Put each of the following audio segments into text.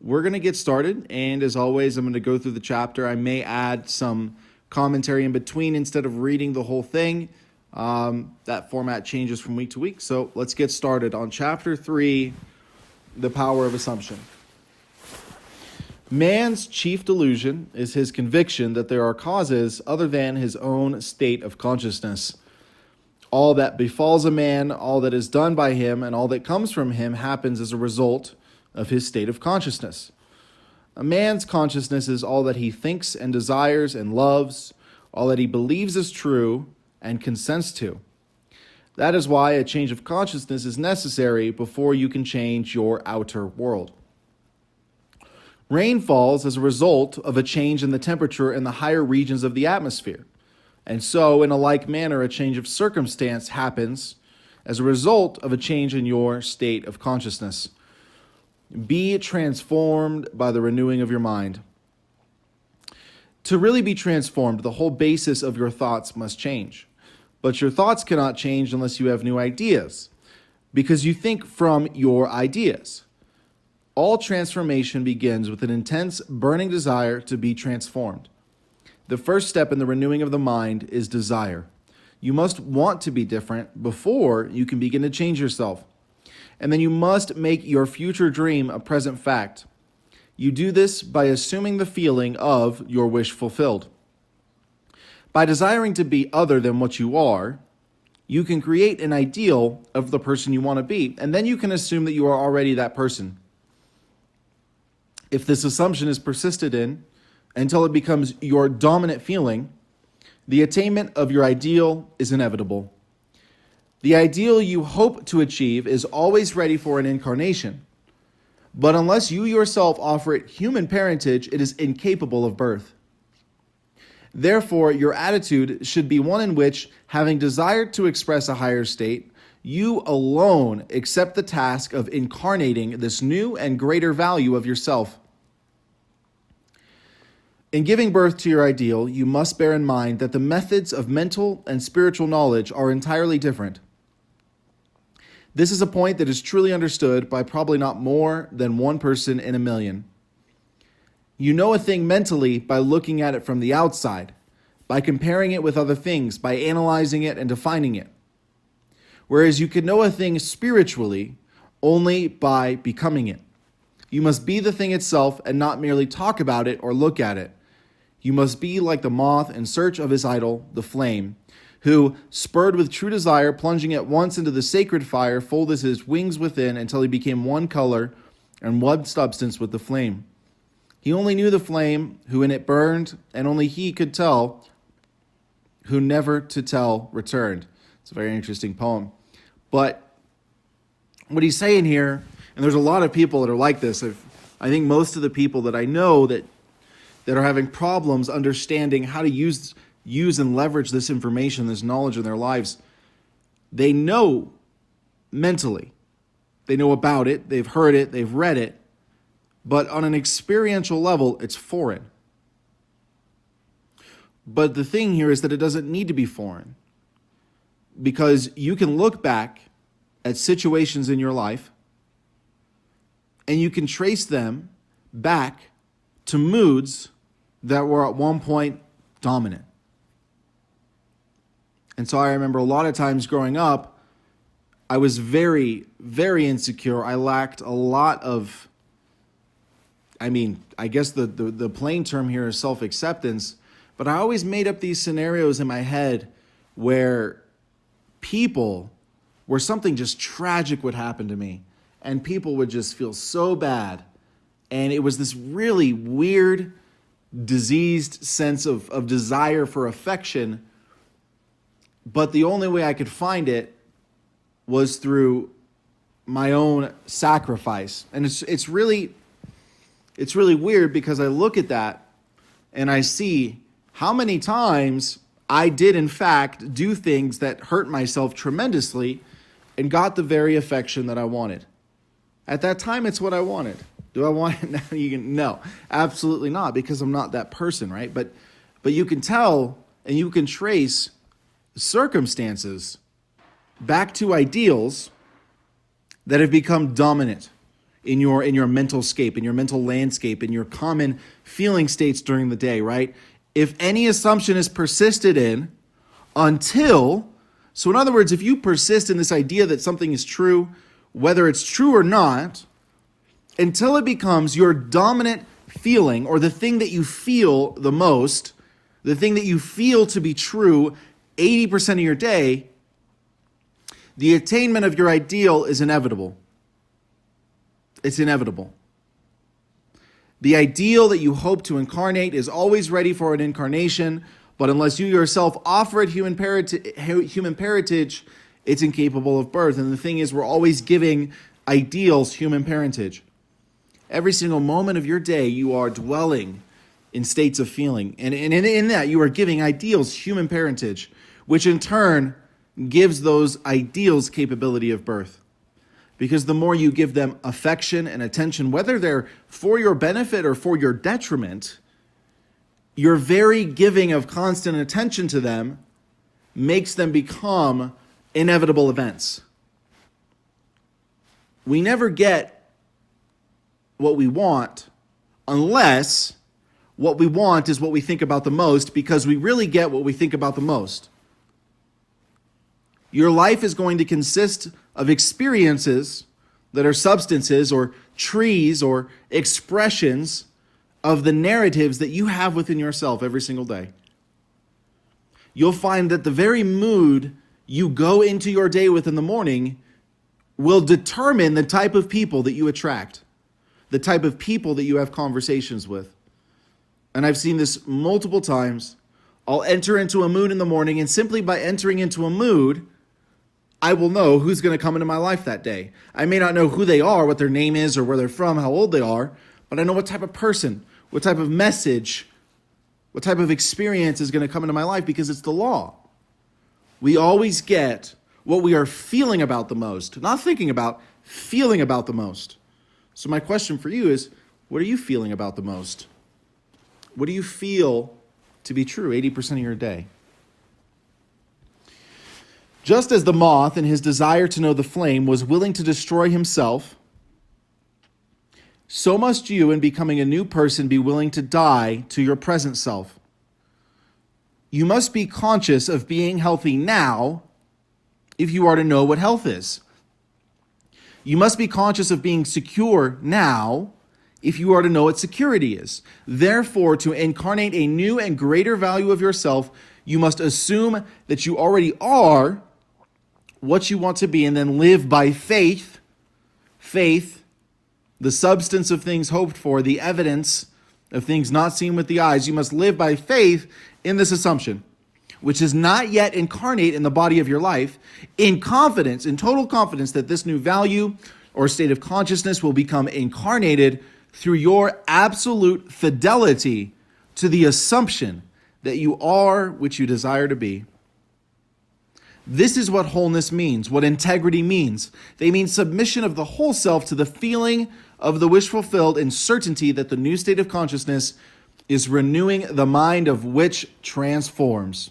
we're going to get started. And as always, I'm going to go through the chapter. I may add some commentary in between instead of reading the whole thing. That format changes from week to week. So let's get started on chapter 3, the power of assumption. Man's chief delusion is his conviction that there are causes other than his own state of consciousness. All that befalls a man, all that is done by him, and all that comes from him happens as a result of his state of consciousness. A man's consciousness is all that he thinks and desires and loves, all that he believes is true and consents to. That is why a change of consciousness is necessary before you can change your outer world. Rain falls as a result of a change in the temperature in the higher regions of the atmosphere. And so, in a like manner, a change of circumstance happens as a result of a change in your state of consciousness. Be transformed by the renewing of your mind. To really be transformed, the whole basis of your thoughts must change. But your thoughts cannot change unless you have new ideas, because you think from your ideas. All transformation begins with an intense, burning desire to be transformed. The first step in the renewing of the mind is desire. You must want to be different before you can begin to change yourself. And then you must make your future dream a present fact. You do this by assuming the feeling of your wish fulfilled. By desiring to be other than what you are, you can create an ideal of the person you want to be, and then you can assume that you are already that person. If this assumption is persisted in until it becomes your dominant feeling, the attainment of your ideal is inevitable. The ideal you hope to achieve is always ready for an incarnation, but unless you yourself offer it human parentage, it is incapable of birth. Therefore, your attitude should be one in which, having desired to express a higher state, you alone accept the task of incarnating this new and greater value of yourself. In giving birth to your ideal, you must bear in mind that the methods of mental and spiritual knowledge are entirely different. This is a point that is truly understood by probably not more than one person in a million. You know a thing mentally by looking at it from the outside, by comparing it with other things, by analyzing it and defining it. Whereas you can know a thing spiritually only by becoming it. You must be the thing itself and not merely talk about it or look at it. You must be like the moth in search of his idol, the flame, who, spurred with true desire, plunging at once into the sacred fire, folded his wings within until he became one color and one substance with the flame. He only knew the flame, who in it burned, and only he could tell, who never to tell returned. It's a very interesting poem. But what he's saying here, and there's a lot of people that are like this. I think most of the people that I know that are having problems understanding how to use and leverage this information, this knowledge in their lives, they know mentally. They know about it, they've heard it, they've read it, but on an experiential level, it's foreign. But the thing here is that it doesn't need to be foreign, because you can look back at situations in your life and you can trace them back to moods that were at one point dominant. And so I remember a lot of times growing up, I was very, very insecure. I lacked a lot of, I guess the plain term here is self-acceptance, but I always made up these scenarios in my head where something just tragic would happen to me, and people would just feel so bad. And it was this really weird, diseased sense of desire for affection. But the only way I could find it was through my own sacrifice. And it's really weird, because I look at that and I see how many times I did in fact do things that hurt myself tremendously and got the very affection that I wanted. At that time, it's what I wanted. Do I want it now? No, absolutely not, because I'm not that person, right? But you can tell and you can trace circumstances back to ideals that have become dominant in your mental scape, in your mental landscape, in your common feeling states during the day, right? If any assumption is persisted in until, so in other words, if you persist in this idea that something is true, whether it's true or not, until it becomes your dominant feeling, or the thing that you feel the most, the thing that you feel to be true 80% of your day, the attainment of your ideal is inevitable. It's inevitable. The ideal that you hope to incarnate is always ready for an incarnation, but unless you yourself offer it human parentage, it's incapable of birth. And the thing is, we're always giving ideals human parentage. Every single moment of your day, you are dwelling in states of feeling. And in that, you are giving ideals human parentage, which in turn gives those ideals capability of birth. Because the more you give them affection and attention, whether they're for your benefit or for your detriment, your very giving of constant attention to them makes them become inevitable events. We never get what we want unless what we want is what we think about the most, because we really get what we think about the most. Your life is going to consist of experiences that are substances or trees or expressions of the narratives that you have within yourself every single day. You'll find that the very mood you go into your day with in the morning will determine the type of people that you attract, the type of people that you have conversations with. And I've seen this multiple times. I'll enter into a mood in the morning, and simply by entering into a mood, I will know who's going to come into my life that day. I may not know who they are, what their name is, or where they're from, how old they are, but I know what type of person, what type of message, what type of experience is going to come into my life, because it's the law. We always get what we are feeling about the most, not thinking about, feeling about the most. So my question for you is, what are you feeling about the most? What do you feel to be true 80% of your day? Just as the moth, in his desire to know the flame, was willing to destroy himself, so must you, in becoming a new person, be willing to die to your present self. You must be conscious of being healthy now if you are to know what health is. You must be conscious of being secure now if you are to know what security is. Therefore, to incarnate a new and greater value of yourself, you must assume that you already are what you want to be, and then live by faith. Faith, the substance of things hoped for, the evidence of things not seen with the eyes. You must live by faith in this assumption, which is not yet incarnate in the body of your life, in confidence, in total confidence that this new value or state of consciousness will become incarnated through your absolute fidelity to the assumption that you are which you desire to be. This is what wholeness means, what integrity means. They mean submission of the whole self to the feeling of the wish fulfilled, and certainty that the new state of consciousness is renewing the mind of which transforms.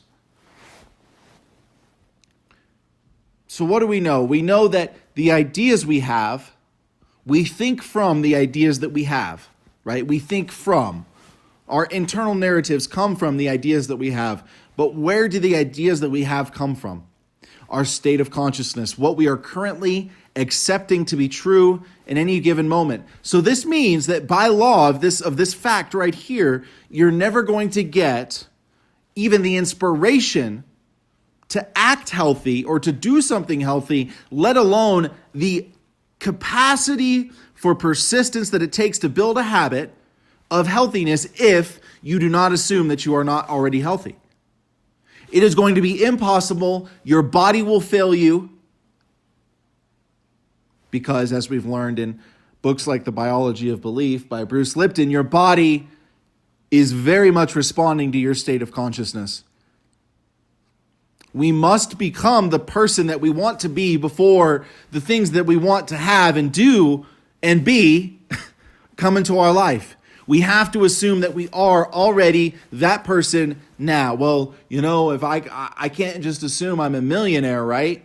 So what do we know? We know that the ideas we have, we think from the ideas that we have, right? We think from. Our internal narratives come from the ideas that we have. But where do the ideas that we have come from? Our state of consciousness, what we are currently accepting to be true in any given moment. So this means that by law of this fact right here, you're never going to get even the inspiration to act healthy or to do something healthy, let alone the capacity for persistence that it takes to build a habit of healthiness, if you do not assume that you are not already healthy. It is going to be impossible. Your body will fail you, because, as we've learned in books like The Biology of Belief by Bruce Lipton, your body is very much responding to your state of consciousness. We must become the person that we want to be before the things that we want to have and do and be come into our life. We have to assume that we are already that person now. Well, if I can't just assume I'm a millionaire, right?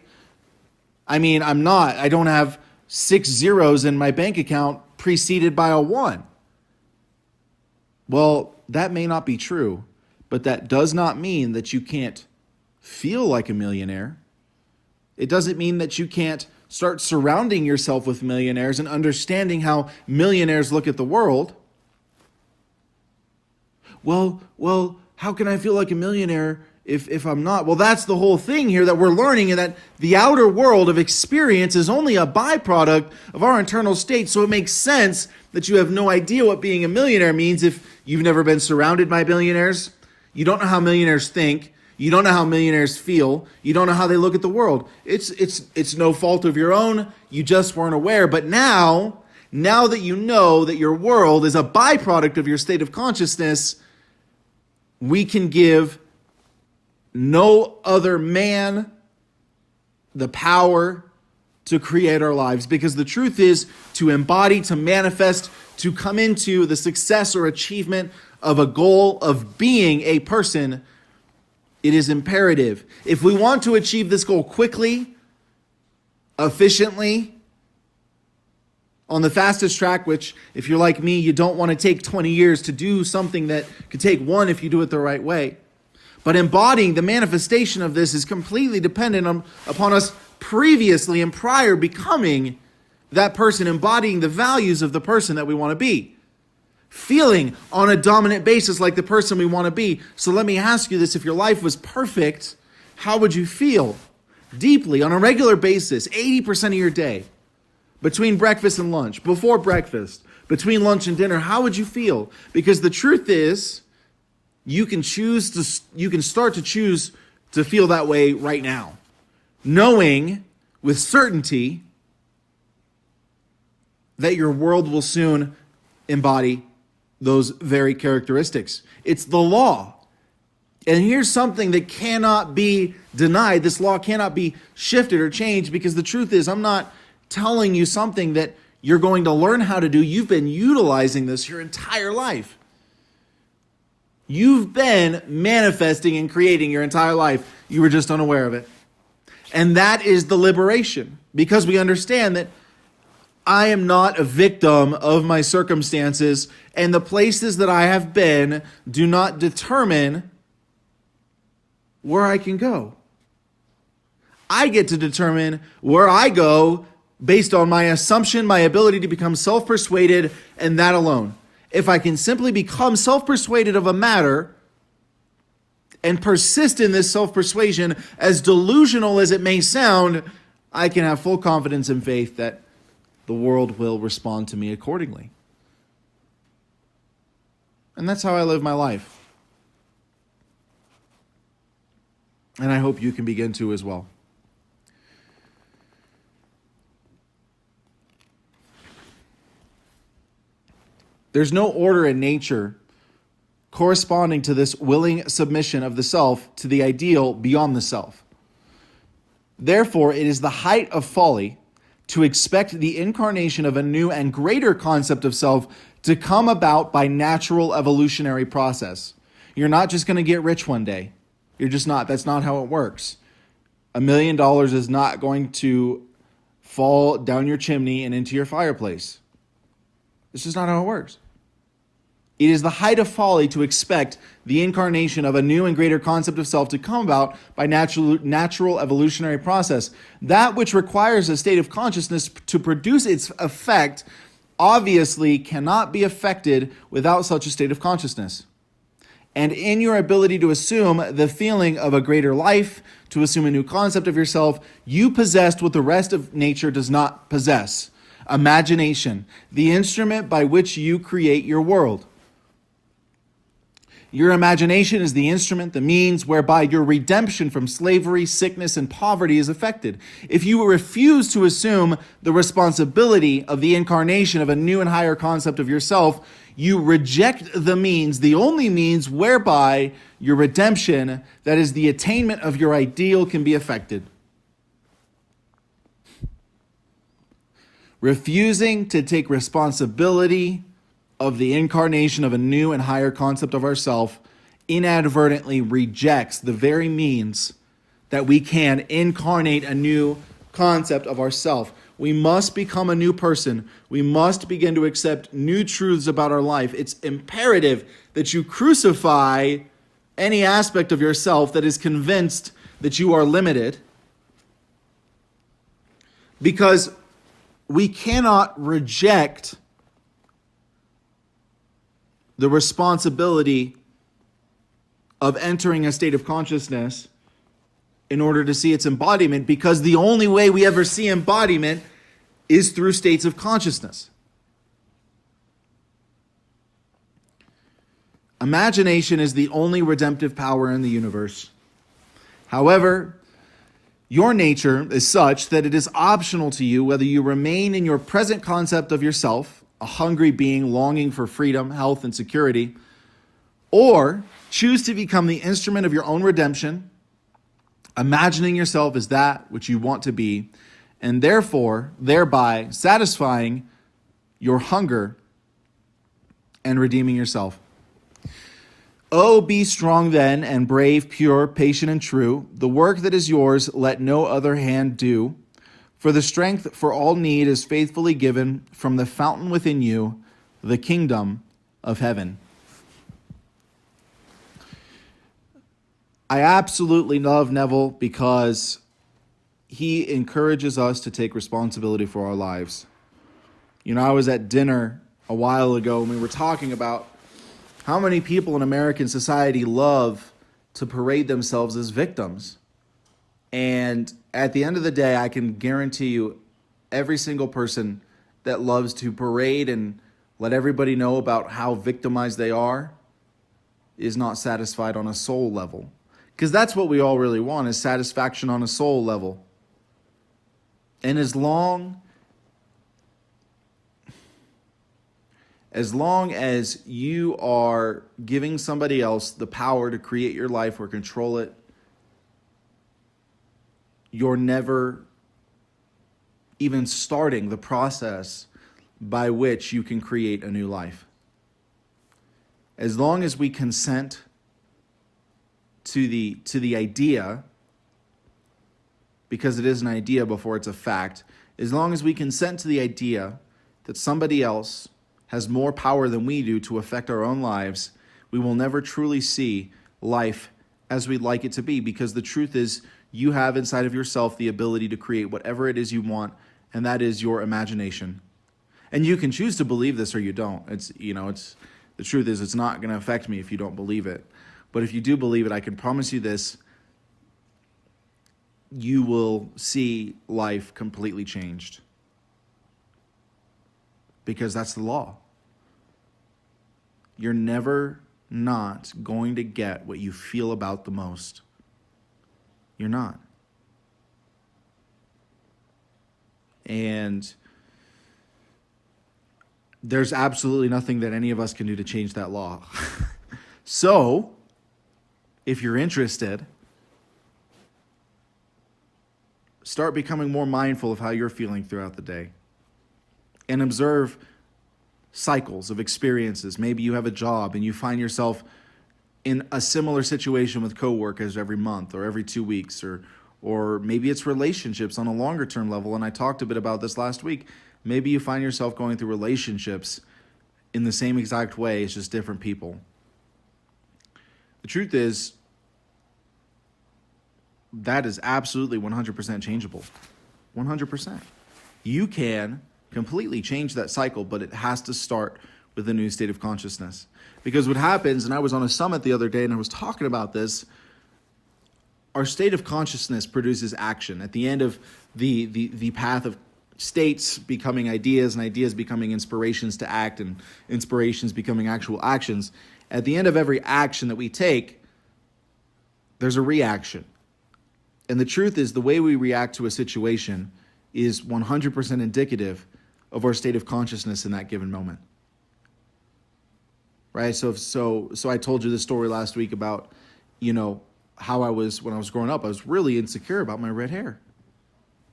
I mean, I'm not. I don't have 6 zeros in my bank account preceded by a 1. Well, that may not be true, but that does not mean that you can't feel like a millionaire. It doesn't mean that you can't start surrounding yourself with millionaires and understanding how millionaires look at the world. Well, how can I feel like a millionaire if I'm not? Well, that's the whole thing here that we're learning, and that the outer world of experience is only a byproduct of our internal state. So it makes sense that you have no idea what being a millionaire means if you've never been surrounded by millionaires. You don't know how millionaires think. You don't know how millionaires feel. You don't know how they look at the world. It's no fault of your own. You just weren't aware. But now that you know that your world is a byproduct of your state of consciousness, we can give no other man the power to create our lives. Because the truth is, to embody, to manifest, to come into the success or achievement of a goal of being a person, it is imperative. If we want to achieve this goal quickly, efficiently, on the fastest track, which if you're like me, you don't want to take 20 years to do something that could take 1 if you do it the right way. But embodying the manifestation of this is completely dependent upon us previously and prior becoming that person, embodying the values of the person that we want to be. Feeling on a dominant basis like the person we want to be. So let me ask you this: if your life was perfect, how would you feel? Deeply, on a regular basis, 80% of your day, between breakfast and lunch, before breakfast, between lunch and dinner, how would you feel? Because the truth is, you can start to choose to feel that way right now, knowing with certainty that your world will soon embody those very characteristics. It's the law. And here's something that cannot be denied. This law cannot be shifted or changed, because the truth is, I'm not telling you something that you're going to learn how to do. You've been utilizing this your entire life. You've been manifesting and creating your entire life. You were just unaware of it. And that is the liberation, because we understand that I am not a victim of my circumstances, and the places that I have been do not determine where I can go. I get to determine where I go based on my assumption, my ability to become self-persuaded, and that alone. If I can simply become self-persuaded of a matter and persist in this self-persuasion, as delusional as it may sound, I can have full confidence and faith that the world will respond to me accordingly. And that's how I live my life. And I hope you can begin to as well. There's no order in nature corresponding to this willing submission of the self to the ideal beyond the self. Therefore, it is the height of folly to expect the incarnation of a new and greater concept of self to come about by natural evolutionary process. You're not just going to get rich one day. You're just not. That's not how it works. $1 million is not going to fall down your chimney and into your fireplace. This is not how it works. It is the height of folly to expect the incarnation of a new and greater concept of self to come about by natural evolutionary process. That which requires a state of consciousness to produce its effect obviously cannot be affected without such a state of consciousness. And in your ability to assume the feeling of a greater life, to assume a new concept of yourself, you possessed what the rest of nature does not possess: imagination, the instrument by which you create your world. Your imagination is the instrument, the means whereby your redemption from slavery, sickness, and poverty is effected. If you refuse to assume the responsibility of the incarnation of a new and higher concept of yourself, you reject the means, the only means whereby your redemption, that is the attainment of your ideal, can be effected. Refusing to take responsibility of the incarnation of a new and higher concept of ourself inadvertently rejects the very means that we can incarnate a new concept of ourself. We must become a new person. We must begin to accept new truths about our life. It's imperative that you crucify any aspect of yourself that is convinced that you are limited, because we cannot reject the responsibility of entering a state of consciousness in order to see its embodiment, because the only way we ever see embodiment is through states of consciousness. Imagination is the only redemptive power in the universe. However, your nature is such that it is optional to you whether you remain in your present concept of yourself, a hungry being longing for freedom, health, and security, or choose to become the instrument of your own redemption, imagining yourself as that which you want to be, and therefore, thereby satisfying your hunger and redeeming yourself. Oh, be strong then, and brave, pure, patient, and true. The work that is yours, let no other hand do. For the strength for all need is faithfully given from the fountain within you, the kingdom of heaven. I absolutely love Neville because he encourages us to take responsibility for our lives. You know, I was at dinner a while ago and we were talking about how many people in American society love to parade themselves as victims. And at the end of the day, I can guarantee you every single person that loves to parade and let everybody know about how victimized they are is not satisfied on a soul level. Because that's what we all really want, is satisfaction on a soul level. And as long as you are giving somebody else the power to create your life or control it, you're never even starting the process by which you can create a new life. As long as we consent to the idea, because it is an idea before it's a fact, as long as we consent to the idea that somebody else has more power than we do to affect our own lives, we will never truly see life as we'd like it to be, because the truth is you have inside of yourself the ability to create whatever it is you want, and that is your imagination. And you can choose to believe this or you don't. The truth is it's not going to affect me if you don't believe it. But if you do believe it, I can promise you this: you will see life completely changed. Because that's the law. You're never not going to get what you feel about the most. You're not. And there's absolutely nothing that any of us can do to change that law. So, if you're interested, start becoming more mindful of how you're feeling throughout the day. And observe cycles of experiences. Maybe you have a job and you find yourself in a similar situation with coworkers every month or every 2 weeks, or maybe it's relationships on a longer term level. And I talked a bit about this last week. Maybe you find yourself going through relationships in the same exact way. It's just different people. The truth is, that is absolutely 100% changeable. 100%. You can completely change that cycle, but it has to start with a new state of consciousness. Because what happens, and I was on a summit the other day and I was talking about this, our state of consciousness produces action. At the end of the path of states becoming ideas and ideas becoming inspirations to act and inspirations becoming actual actions, at the end of every action that we take, there's a reaction. And the truth is, the way we react to a situation is 100% indicative of our state of consciousness in that given moment. Right? So I told you this story last week about, how I was, when I was growing up, I was really insecure about my red hair.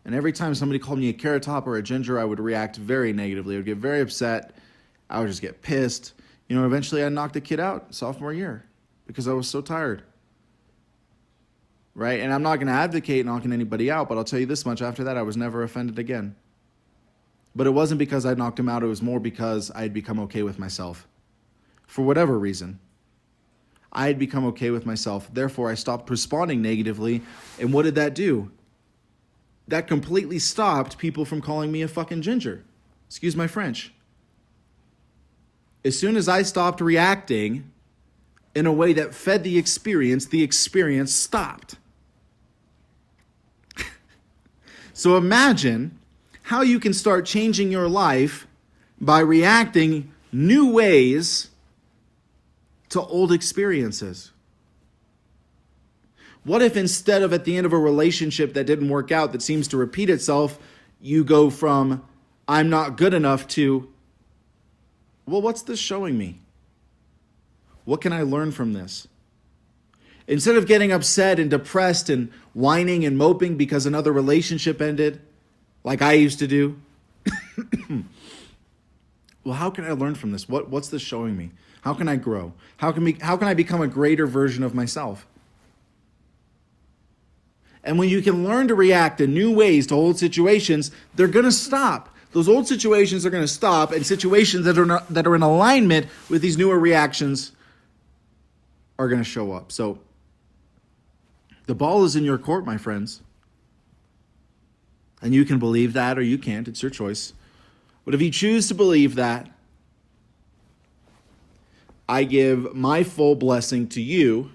And every time somebody called me a carrot top or a ginger, I would react very negatively. I would get very upset. I would just get pissed. Eventually I knocked a kid out sophomore year because I was so tired. Right? And I'm not going to advocate knocking anybody out, but I'll tell you this much: after that, I was never offended again. But it wasn't because I knocked him out. It was more because I had become okay with myself. For whatever reason, I had become okay with myself. Therefore, I stopped responding negatively. And what did that do? That completely stopped people from calling me a fucking ginger. Excuse my French. As soon as I stopped reacting in a way that fed the experience stopped. So imagine how you can start changing your life by reacting new ways to old experiences. What if instead of at the end of a relationship that didn't work out, that seems to repeat itself, you go from, I'm not good enough to, well, what's this showing me? What can I learn from this? Instead of getting upset and depressed and whining and moping because another relationship ended, like I used to do, well, how can I learn from this? What's this showing me? How can I grow? How can I become a greater version of myself? And when you can learn to react in new ways to old situations, they're going to stop. Those old situations are going to stop, and situations that are in alignment with these newer reactions are going to show up. So the ball is in your court, my friends. And you can believe that or you can't. It's your choice. But if you choose to believe that, I give my full blessing to you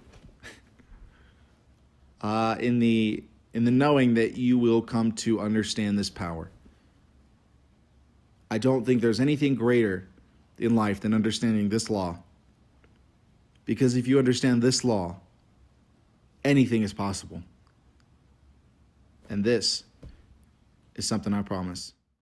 in the knowing that you will come to understand this power. I don't think there's anything greater in life than understanding this law. Because if you understand this law, anything is possible. And this is something I promise.